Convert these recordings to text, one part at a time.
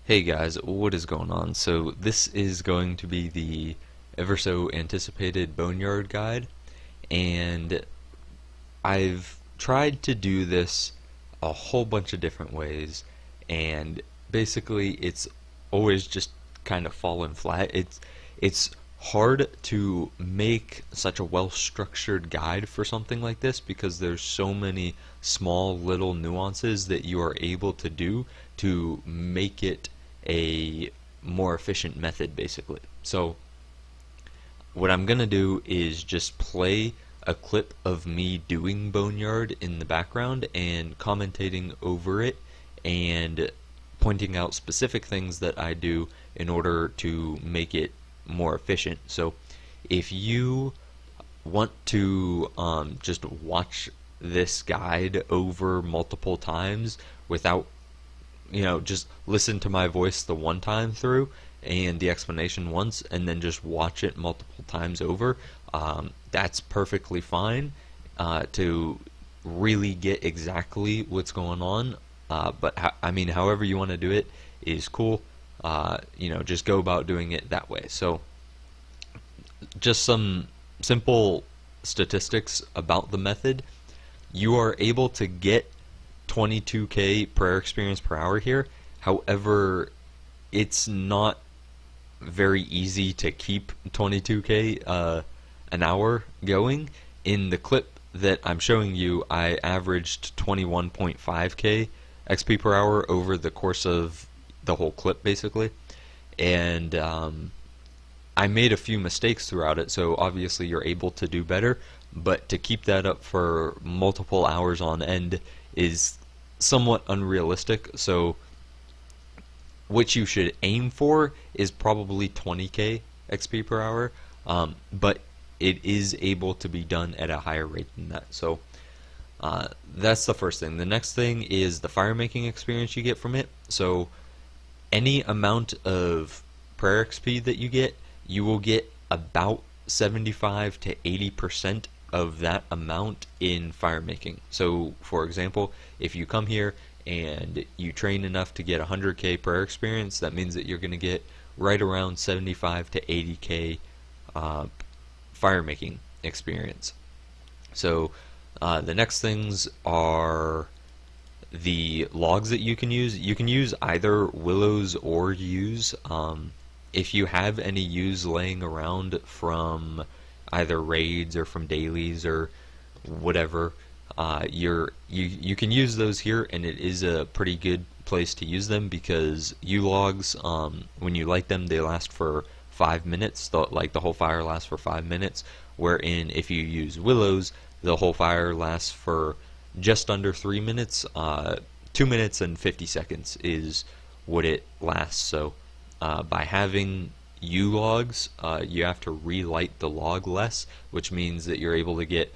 Hey guys, what is going on? So this is going to be the ever so anticipated Boneyard guide, and I've tried to do this a whole bunch of different ways, and basically it's always just kind of fallen flat. It's hard to make such a well-structured guide for something like this because there's so many small little nuances that you are able to do to make it a more efficient method basically. So what I'm gonna do is just play a clip of me doing Boneyard in the background and commentating over it and pointing out specific things that I do in order to make it more efficient. So if you want to just watch this guide over multiple times without, just listen to my voice the one time through and the explanation once and then just watch it multiple times over, that's perfectly fine to really get exactly what's going on. But however you want to do it is cool. Just go about doing it that way. So, just some simple statistics about the method. You are able to get 22k prayer experience per hour here. However, it's not very easy to keep 22k an hour going. In the clip that I'm showing you, I averaged 21.5k XP per hour over the course of the whole clip basically, and I made a few mistakes throughout it, so obviously you're able to do better, but to keep that up for multiple hours on end is somewhat unrealistic. So what you should aim for is probably 20k XP per hour, but it is able to be done at a higher rate than that. So that's the first thing. The next thing is the firemaking experience you get from it. So any amount of prayer XP that you get, you will get about 75 to 80% of that amount in firemaking. So for example, if you come here and you train enough to get 100k prayer experience, that means that you're going to get right around 75 to 80k firemaking experience. So the next things are the logs that you can use. You can use either willows or yews. If you have any yews laying around from either raids or from dailies or whatever, you can use those here, and it is a pretty good place to use them because yew logs, when you light them, they last for 5 minutes. The whole fire lasts for 5 minutes. Wherein if you use willows, the whole fire lasts for just under 3 minutes. 2 minutes and 50 seconds is what it lasts. So by having yew logs, you have to relight the log less, which means that you're able to get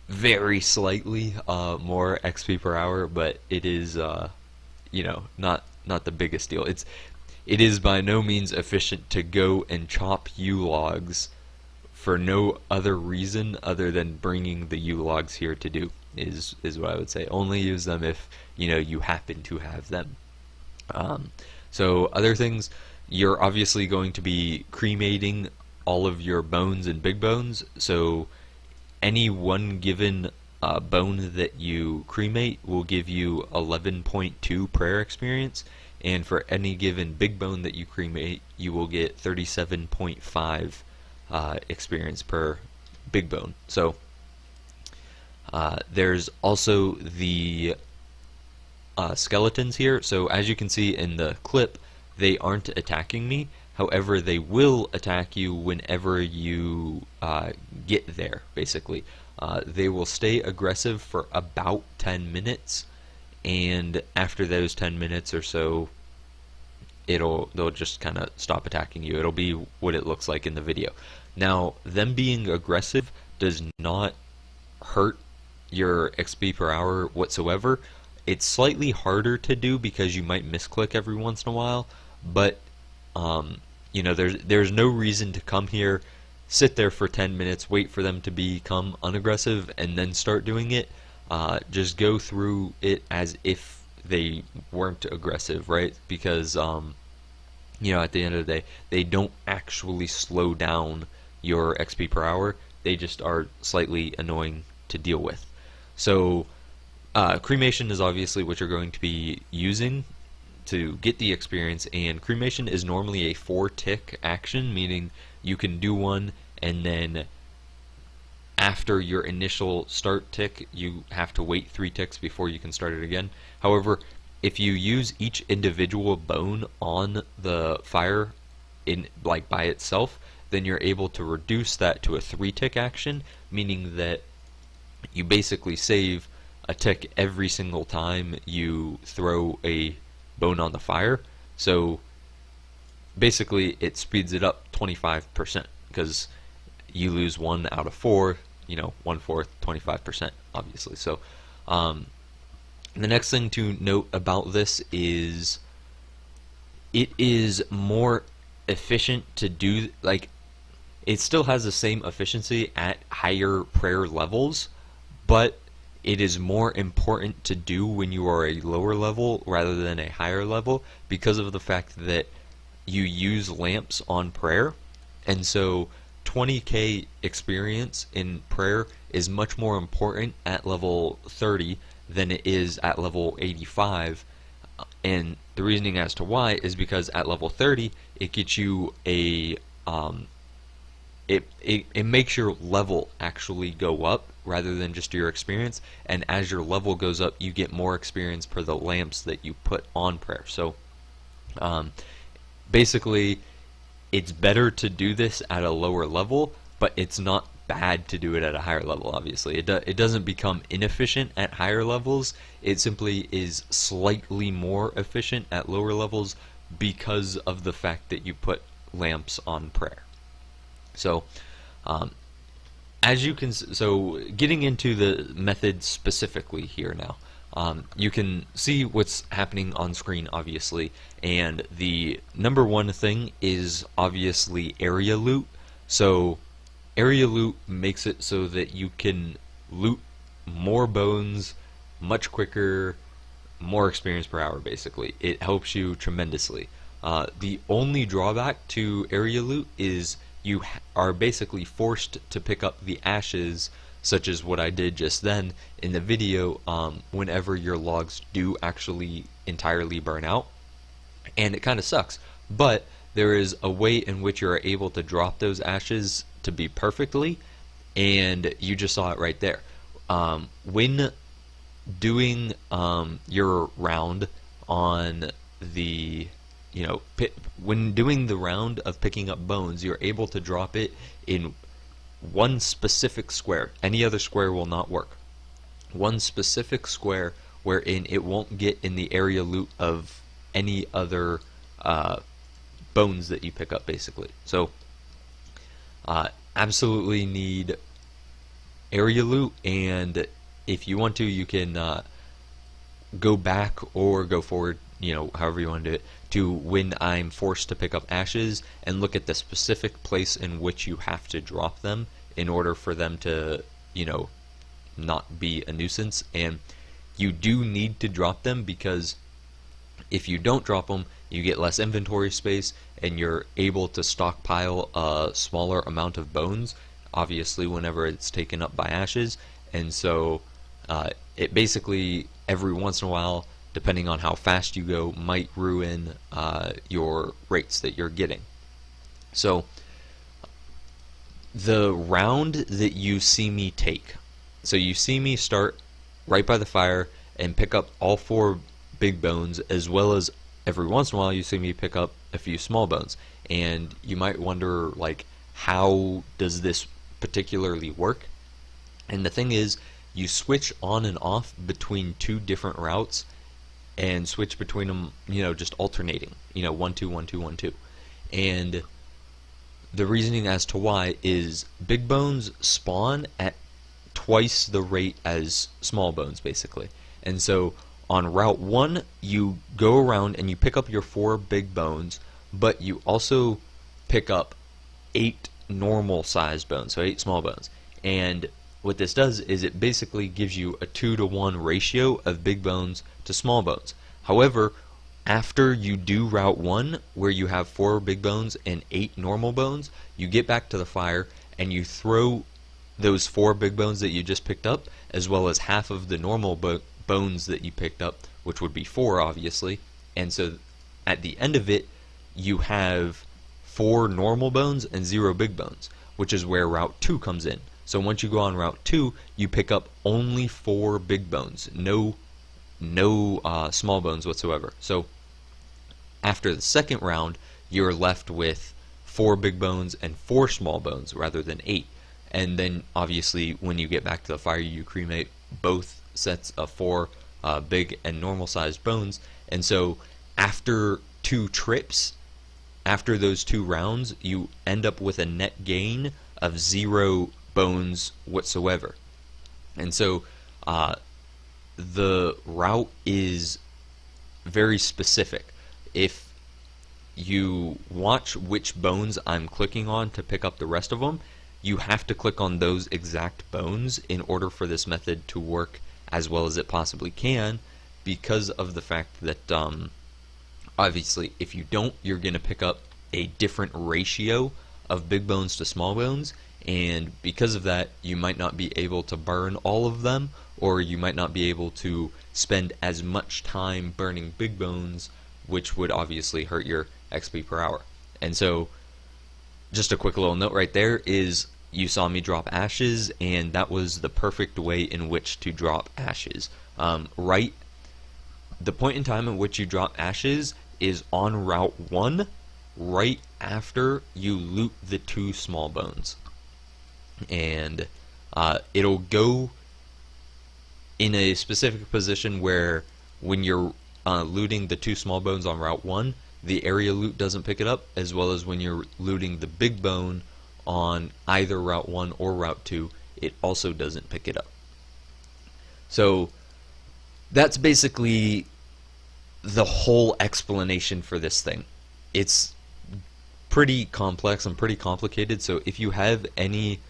very slightly more XP per hour, but it is not the biggest deal. It is by no means efficient to go and chop yew logs for no other reason other than bringing the yew logs here to do is what I would say. Only use them if you happen to have them. So other things, you're obviously going to be cremating all of your bones and big bones. So any one given bone that you cremate will give you 11.2 prayer experience, and for any given big bone that you cremate, you will get 37.5 experience per big bone. So there's also the skeletons here. So as you can see in the clip, they aren't attacking me. However, they will attack you whenever you get there, basically. They will stay aggressive for about 10 minutes, and after those 10 minutes or so, they'll just kind of stop attacking you. It'll be what it looks like in the video. Now, them being aggressive does not hurt your XP per hour whatsoever. It's slightly harder to do because you might misclick every once in a while, but there's no reason to come here, sit there for 10 minutes, wait for them to become unaggressive, and then start doing it. Just go through it as if they weren't aggressive, right? Because at the end of the day, they don't actually slow down your XP per hour. They just are slightly annoying to deal with. So cremation is obviously what you're going to be using to get the experience, and cremation is normally a 4-tick action, meaning you can do one and then after your initial start tick you have to wait 3 ticks before you can start it again. However, if you use each individual bone on the fire in like by itself, then you're able to reduce that to a 3-tick action, meaning that you basically save a tick every single time you throw a bone on the fire. So basically it speeds it up 25% because you lose 1 out of 4, 1/4, 25%, obviously. So the next thing to note about this is it is more efficient to do, like, it still has the same efficiency at higher prayer levels, but it is more important to do when you are a lower level rather than a higher level because of the fact that you use lamps on prayer. And so 20k experience in prayer is much more important at level 30 than it is at level 85. And the reasoning as to why is because at level 30 it gets you a it makes your level actually go up rather than just your experience, and as your level goes up you get more experience per the lamps that you put on prayer. So basically it's better to do this at a lower level, but it's not bad to do it at a higher level. Obviously it doesn't become inefficient at higher levels, it simply is slightly more efficient at lower levels because of the fact that you put lamps on prayer. So so getting into the method specifically here now, you can see what's happening on screen, obviously, and the number one thing is obviously area loot. So area loot makes it so that you can loot more bones much quicker, more experience per hour. Basically, it helps you tremendously. The only drawback to area loot is you are basically forced to pick up the ashes, such as what I did just then in the video, whenever your logs do actually entirely burn out, and it kind of sucks. But there is a way in which you're able to drop those ashes to be perfectly, and you just saw it right there. When doing your round on the when doing the round of picking up bones, you're able to drop it in one specific square. Any other square will not work. One specific square wherein it won't get in the area loot of any other bones that you pick up, basically. So absolutely need area loot, and if you want to, you can go back or go forward, however you want to do it, to when I'm forced to pick up ashes and look at the specific place in which you have to drop them in order for them to, not be a nuisance. And you do need to drop them because if you don't drop them, you get less inventory space and you're able to stockpile a smaller amount of bones, obviously, whenever it's taken up by ashes. And so it basically, every once in a while, depending on how fast you go, might ruin your rates that you're getting. So the round that you see me take, so you see me start right by the fire and pick up all 4 big bones, as well as every once in a while you see me pick up a few small bones. And you might wonder, like, how does this particularly work? And the thing is, you switch on and off between 2 different routes and switch between them, just alternating, 1 2 1 2 1 2. And the reasoning as to why is big bones spawn at twice the rate as small bones, basically. And so on route 1 you go around and you pick up your 4 big bones, but you also pick up 8 normal sized bones, so 8 small bones. And what this does is it basically gives you a 2-to-1 ratio of big bones to small bones. However, after you do Route 1, where you have 4 big bones and 8 normal bones, you get back to the fire and you throw those 4 big bones that you just picked up, as well as half of the normal bones that you picked up, which would be 4 obviously, and so at the end of it, you have 4 normal bones and 0 big bones, which is where Route 2 comes in. So once you go on Route 2, you pick up only 4 big bones, no small bones whatsoever. So after the second round, you're left with 4 big bones and 4 small bones rather than 8. And then obviously when you get back to the fire, you cremate both sets of 4 big and normal sized bones. And so after 2 trips, after those 2 rounds, you end up with a net gain of 0 bones whatsoever. And so the route is very specific. If you watch which bones I'm clicking on to pick up the rest of them, you have to click on those exact bones in order for this method to work as well as it possibly can, because of the fact that obviously if you don't, you're going to pick up a different ratio of big bones to small bones, and because of that you might not be able to burn all of them, or you might not be able to spend as much time burning big bones, which would obviously hurt your XP per hour. And so just a quick little note right there is you saw me drop ashes, and that was the perfect way in which to drop ashes. The point in time in which you drop ashes is on Route 1, right after you loot the 2 small bones. And it'll go in a specific position where when you're looting the 2 small bones on Route 1, the area loot doesn't pick it up, as well as when you're looting the big bone on either Route 1 or Route 2, it also doesn't pick it up. So that's basically the whole explanation for this thing. It's pretty complex and pretty complicated, so if you have any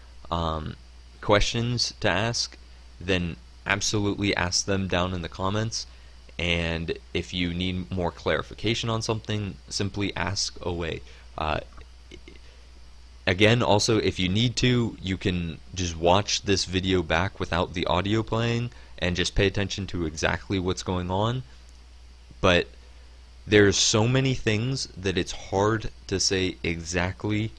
questions to ask, then absolutely ask them down in the comments. And if you need more clarification on something, simply ask away. Again, also, if you need to, you can just watch this video back without the audio playing and just pay attention to exactly what's going on. But there's so many things that it's hard to say exactly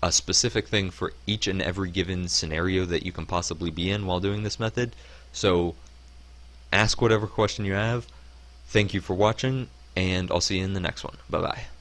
a specific thing for each and every given scenario that you can possibly be in while doing this method. So ask whatever question you have. Thank you for watching, and I'll see you in the next one. Bye-bye.